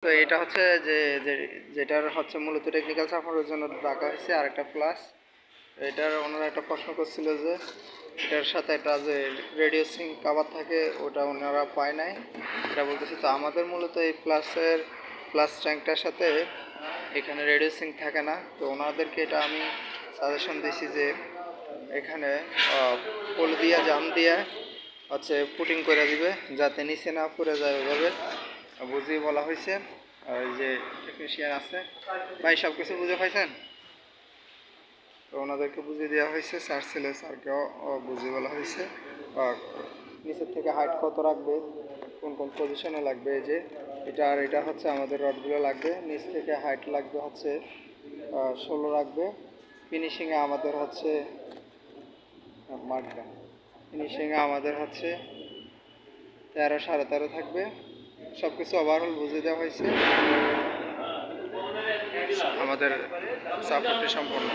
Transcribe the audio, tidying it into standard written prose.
তো এটা হচ্ছে যেটার হচ্ছে মূলত টেকনিক্যাল সাপোর্টের জন্য রাখা হয়েছে আরেকটা প্লাস। এটার ওনারা একটা প্রশ্ন করছিল যে এটার সাথে একটা যে রেডিও সিঙ্ক কভার থাকে ওটা ওনারা পায় নাই, এটা বলতেছে। তো আমাদের মূলত এই প্লাস ট্যাঙ্কটার সাথে এখানে রেডিও সিঙ্ক থাকে না। তো ওনাদেরকে এটা আমি সাজেশন দিয়েছি যে এখানে পোল দিয়া জাম দিয়া হচ্ছে পুটিং করে দিবে যাতে নিচে না পড়ে যায়, ওইভাবে বুঝিয়ে বলা হয়েছে। আর এই যে টেকনিশিয়ান আছে ভাই, সব কিছু বুঝে পাইছেন? তো ওনাদেরকে বুঝিয়ে দেওয়া হয়েছে, স্যার ছেলে স্যারকেও বুঝিয়ে বলা হয়েছে। নিচের থেকে হাইট কত রাখবে, কোন কোন পজিশনে লাগবে, এই যে এটা আর এটা হচ্ছে আমাদের রডগুলো লাগবে। নিচ থেকে হাইট লাগবে হচ্ছে 16 রাখবে। ফিনিশিংয়ে আমাদের হচ্ছে মার্কটা ফিনিশিংয়ে আমাদের হচ্ছে 13 13.5 থাকবে। সব কিছু ওভারঅল বুঝিয়ে দেওয়া হয়েছে আমাদের সাপোর্টে সম্পূর্ণ।